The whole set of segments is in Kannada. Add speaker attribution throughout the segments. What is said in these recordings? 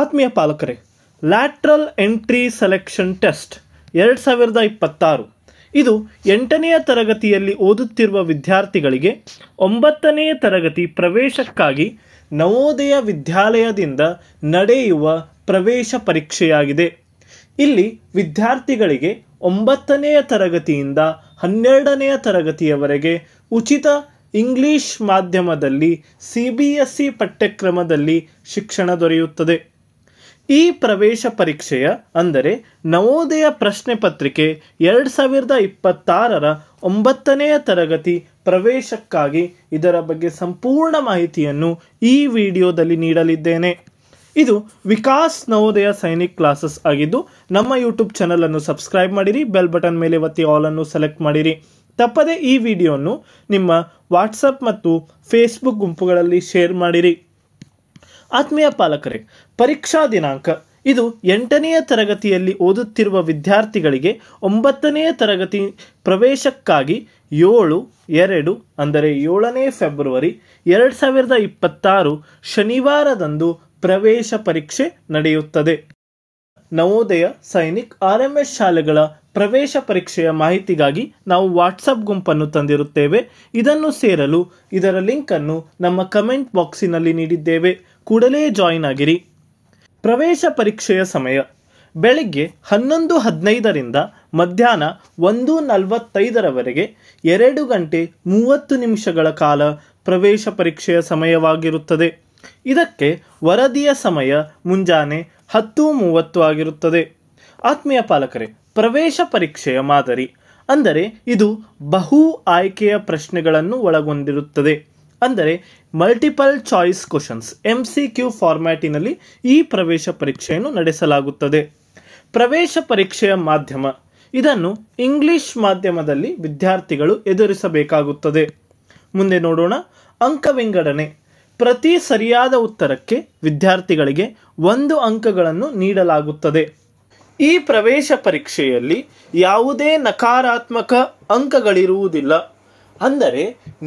Speaker 1: ಆತ್ಮೀಯ ಪಾಲಕರೇ, ಲ್ಯಾಟ್ರಲ್ ಎಂಟ್ರಿ ಸೆಲೆಕ್ಷನ್ ಟೆಸ್ಟ್ 2026 ಇದು 8ನೆಯ ತರಗತಿಯಲ್ಲಿ ಓದುತ್ತಿರುವ ವಿದ್ಯಾರ್ಥಿಗಳಿಗೆ 9ನೇ ತರಗತಿ ಪ್ರವೇಶಕ್ಕಾಗಿ ನವೋದಯ ವಿದ್ಯಾಲಯದಿಂದ ನಡೆಯುವ ಪ್ರವೇಶ ಪರೀಕ್ಷೆಯಾಗಿದೆ. ಇಲ್ಲಿ ವಿದ್ಯಾರ್ಥಿಗಳಿಗೆ 9ನೆಯ ತರಗತಿಯಿಂದ 12ನೆಯ ತರಗತಿಯವರೆಗೆ ಉಚಿತ ಇಂಗ್ಲಿಷ್ ಮಾಧ್ಯಮದಲ್ಲಿ CBSE ಪಠ್ಯಕ್ರಮದಲ್ಲಿ ಶಿಕ್ಷಣ ದೊರೆಯುತ್ತದೆ. ಈ ಪ್ರವೇಶ ಪರೀಕ್ಷೆಯ ಅಂದರೆ ನವೋದಯ ಪ್ರಶ್ನೆ ಪತ್ರಿಕೆ 2026ರ 9ನೆಯ ತರಗತಿ ಪ್ರವೇಶಕ್ಕಾಗಿ ಇದರ ಬಗ್ಗೆ ಸಂಪೂರ್ಣ ಮಾಹಿತಿಯನ್ನು ಈ ವಿಡಿಯೋದಲ್ಲಿ ನೀಡಲಿದ್ದೇನೆ. ಇದು ವಿಕಾಸ್ ನವೋದಯ ಸೈನಿಕ್ ಕ್ಲಾಸಸ್ ಆಗಿದ್ದು, ನಮ್ಮ ಯೂಟ್ಯೂಬ್ ಚಾನಲನ್ನು ಸಬ್ಸ್ಕ್ರೈಬ್ ಮಾಡಿರಿ, ಬೆಲ್ ಬಟನ್ ಮೇಲೆ ಒತ್ತಿ ಆಲ್ ಅನ್ನು ಸೆಲೆಕ್ಟ್ ಮಾಡಿರಿ. ತಪ್ಪದೆ ಈ ವಿಡಿಯೋವನ್ನು ನಿಮ್ಮ ವಾಟ್ಸಪ್ ಮತ್ತು ಫೇಸ್ಬುಕ್ ಗುಂಪುಗಳಲ್ಲಿ ಶೇರ್ ಮಾಡಿರಿ. ಆತ್ಮೀಯ ಪಾಲಕರೇ, ಪರೀಕ್ಷಾ ದಿನಾಂಕ ಇದು 8ನೆಯ ತರಗತಿಯಲ್ಲಿ ಓದುತ್ತಿರುವ ವಿದ್ಯಾರ್ಥಿಗಳಿಗೆ 9ನೆಯ ತರಗತಿ ಪ್ರವೇಶಕ್ಕಾಗಿ 7/2 ಅಂದರೆ 7ನೇ ಫೆಬ್ರವರಿ 2026 ಶನಿವಾರದಂದು ಪ್ರವೇಶ ಪರೀಕ್ಷೆ ನಡೆಯುತ್ತದೆ. ನವೋದಯ ಸೈನಿಕ್ RMS ಶಾಲೆಗಳ ಪ್ರವೇಶ ಪರೀಕ್ಷೆಯ ಮಾಹಿತಿಗಾಗಿ ನಾವು ವಾಟ್ಸಪ್ ಗುಂಪನ್ನು ತಂದಿರುತ್ತೇವೆ. ಇದನ್ನು ಸೇರಲು ಇದರ ಲಿಂಕ್ ಅನ್ನು ನಮ್ಮ ಕಮೆಂಟ್ ಬಾಕ್ಸಿನಲ್ಲಿ ನೀಡಿದ್ದೇವೆ. ಕೂಡಲೇ ಜಾಯಿನ್ ಆಗಿರಿ. ಪ್ರವೇಶ ಪರೀಕ್ಷೆಯ ಸಮಯ ಬೆಳಿಗ್ಗೆ 11:15ರಿಂದ ಮಧ್ಯಾಹ್ನ 1:45ರವರೆಗೆ 2 ಗಂಟೆ 30 ನಿಮಿಷಗಳ ಕಾಲ ಪ್ರವೇಶ ಪರೀಕ್ಷೆಯ ಸಮಯವಾಗಿರುತ್ತದೆ. ಇದಕ್ಕೆ ವರದಿಯ ಸಮಯ ಮುಂಜಾನೆ 10:30 ಆಗಿರುತ್ತದೆ. ಆತ್ಮೀಯ ಪಾಲಕರೇ, ಪ್ರವೇಶ ಪರೀಕ್ಷೆಯ ಮಾದರಿ ಅಂದರೆ ಇದು ಬಹು ಆಯ್ಕೆಯ ಪ್ರಶ್ನೆಗಳನ್ನು ಒಳಗೊಂಡಿರುತ್ತದೆ. ಅಂದರೆ ಮಲ್ಟಿಪಲ್ ಚಾಯ್ಸ್ ಕ್ವಶನ್ಸ್ MCQ ಫಾರ್ಮ್ಯಾಟಿನಲ್ಲಿ ಈ ಪ್ರವೇಶ ಪರೀಕ್ಷೆಯನ್ನು ನಡೆಸಲಾಗುತ್ತದೆ. ಪ್ರವೇಶ ಪರೀಕ್ಷೆಯ ಮಾಧ್ಯಮ ಇದನ್ನು ಇಂಗ್ಲಿಷ್ ಮಾಧ್ಯಮದಲ್ಲಿ ವಿದ್ಯಾರ್ಥಿಗಳು ಎದುರಿಸಬೇಕಾಗುತ್ತದೆ. ಮುಂದೆ ನೋಡೋಣ. ಅಂಕ ವಿಂಗಡಣೆ ಪ್ರತಿ ಸರಿಯಾದ ಉತ್ತರಕ್ಕೆ ವಿದ್ಯಾರ್ಥಿಗಳಿಗೆ 1 ಅಂಕಗಳನ್ನು ನೀಡಲಾಗುತ್ತದೆ. ಈ ಪ್ರವೇಶ ಪರೀಕ್ಷೆಯಲ್ಲಿ ಯಾವುದೇ ನಕಾರಾತ್ಮಕ ಅಂಕಗಳಿರುವುದಿಲ್ಲ. ಅಂದರೆ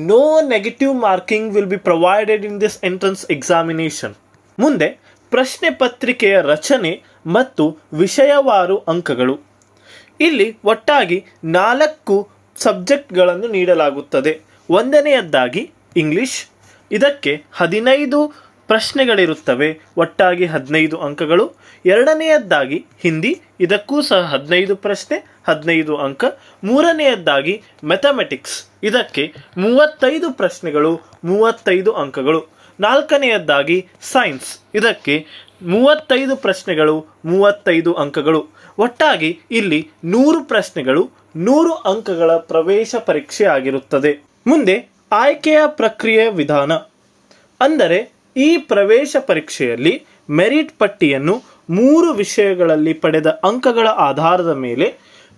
Speaker 1: no negative marking will be provided in this entrance examination. ಮುಂದೆ ಪ್ರಶ್ನೆ ಪತ್ರಿಕೆಯ ರಚನೆ ಮತ್ತು ವಿಷಯವಾರು ಅಂಕಗಳು. ಇಲ್ಲಿ ಒಟ್ಟಾಗಿ 4 ಸಬ್ಜೆಕ್ಟ್ಗಳನ್ನು ನೀಡಲಾಗುತ್ತದೆ. 1ನೇಯದ್ದಾಗಿ ಇಂಗ್ಲಿಷ್, ಇದಕ್ಕೆ 15 ಪ್ರಶ್ನೆಗಳಿರುತ್ತವೆ, ಒಟ್ಟಾಗಿ 15 ಅಂಕಗಳು. 2ನೇಯದ್ದಾಗಿ ಹಿಂದಿ, ಇದಕ್ಕೂ ಸಹ 15 ಪ್ರಶ್ನೆ, 15 ಅಂಕ. 3ನೇಯದ್ದಾಗಿ ಮ್ಯಾಥಮೆಟಿಕ್ಸ್, ಇದಕ್ಕೆ 35 ಪ್ರಶ್ನೆಗಳು, 35 ಅಂಕಗಳು. 4ನೇಯದ್ದಾಗಿ ಸೈನ್ಸ್, ಇದಕ್ಕೆ 35 ಪ್ರಶ್ನೆಗಳು, 35 ಅಂಕಗಳು. ಒಟ್ಟಾಗಿ ಇಲ್ಲಿ 100 ಪ್ರಶ್ನೆಗಳು, 100 ಅಂಕಗಳ ಪ್ರವೇಶ ಪರೀಕ್ಷೆ ಆಗಿರುತ್ತದೆ. ಮುಂದೆ ಆಯ್ಕೆಯ ಪ್ರಕ್ರಿಯೆ ವಿಧಾನ ಅಂದರೆ ಈ ಪ್ರವೇಶ ಪರೀಕ್ಷೆಯಲ್ಲಿ ಮೆರಿಟ್ ಪಟ್ಟಿಯನ್ನು 3 ವಿಷಯಗಳಲ್ಲಿ ಪಡೆದ ಅಂಕಗಳ ಆಧಾರದ ಮೇಲೆ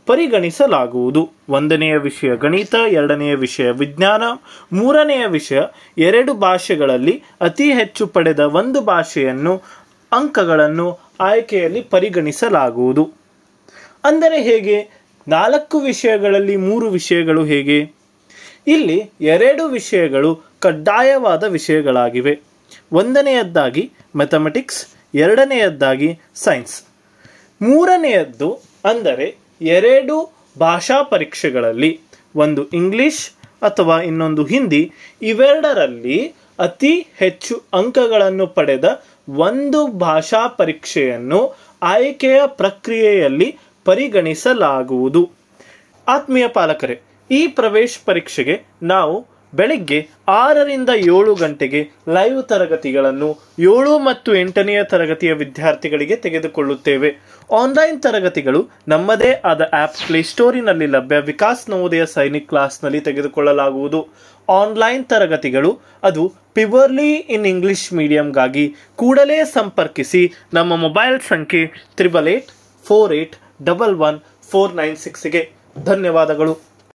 Speaker 1: ಪರಿಗಣಿಸಲಾಗುವುದು. 1ನೆಯ ವಿಷಯ ಗಣಿತ, 2ನೆಯ ವಿಷಯ ವಿಜ್ಞಾನ, 3ನೆಯ ವಿಷಯ 2 ಭಾಷೆಗಳಲ್ಲಿ ಅತಿ ಹೆಚ್ಚು ಪಡೆದ 1 ಭಾಷೆಯನ್ನು ಅಂಕಗಳನ್ನು ಆಯ್ಕೆಯಲ್ಲಿ ಪರಿಗಣಿಸಲಾಗುವುದು. ಅಂದರೆ ಹೇಗೆ? 4 ವಿಷಯಗಳಲ್ಲಿ 3 ವಿಷಯಗಳು ಹೇಗೆ? ಇಲ್ಲಿ 2 ವಿಷಯಗಳು ಕಡ್ಡಾಯವಾದ ವಿಷಯಗಳಾಗಿವೆ. 1ನೇಯದ್ದಾಗಿ ಮ್ಯಾಥಮೆಟಿಕ್ಸ್, 2ನೇಯದ್ದಾಗಿ ಸೈನ್ಸ್. 3ನೇಯದ್ದು ಅಂದರೆ 2 ಭಾಷಾ ಪರೀಕ್ಷೆಗಳಲ್ಲಿ, ಒಂದು ಇಂಗ್ಲಿಷ್ ಅಥವಾ ಇನ್ನೊಂದು ಹಿಂದಿ, ಇವೆರಡರಲ್ಲಿ ಅತಿ ಹೆಚ್ಚು ಅಂಕಗಳನ್ನು ಪಡೆದ 1 ಭಾಷಾ ಪರೀಕ್ಷೆಯನ್ನು ಆಯ್ಕೆಯ ಪ್ರಕ್ರಿಯೆಯಲ್ಲಿ ಪರಿಗಣಿಸಲಾಗುವುದು. ಆತ್ಮೀಯ ಪಾಲಕರೇ, ಈ ಪ್ರವೇಶ ಪರೀಕ್ಷೆಗೆ ನಾವು ಬೆಳಿಗ್ಗೆ 6ರಿಂದ 7 ಗಂಟೆಗೆ ಲೈವ್ ತರಗತಿಗಳನ್ನು 7 ಮತ್ತು 8ನೆಯ ತರಗತಿಯ ವಿದ್ಯಾರ್ಥಿಗಳಿಗೆ ತೆಗೆದುಕೊಳ್ಳುತ್ತೇವೆ. ಆನ್ಲೈನ್ ತರಗತಿಗಳು ನಮ್ಮದೇ ಆದ ಆ್ಯಪ್ ಪ್ಲೇಸ್ಟೋರಿನಲ್ಲಿ ಲಭ್ಯ. ವಿಕಾಸ್ ನವೋದಯ ಸೈನಿಕ್ ಕ್ಲಾಸ್ನಲ್ಲಿ ತೆಗೆದುಕೊಳ್ಳಲಾಗುವುದು. ಆನ್ಲೈನ್ ತರಗತಿಗಳು ಅದು ಪ್ಯೂರ್ಲಿ ಇನ್ ಇಂಗ್ಲಿಷ್ ಮೀಡಿಯಂಗಾಗಿ ಕೂಡಲೇ ಸಂಪರ್ಕಿಸಿ. ನಮ್ಮ ಮೊಬೈಲ್ ಸಂಖ್ಯೆ 8884811496ಗೆ. ಧನ್ಯವಾದಗಳು.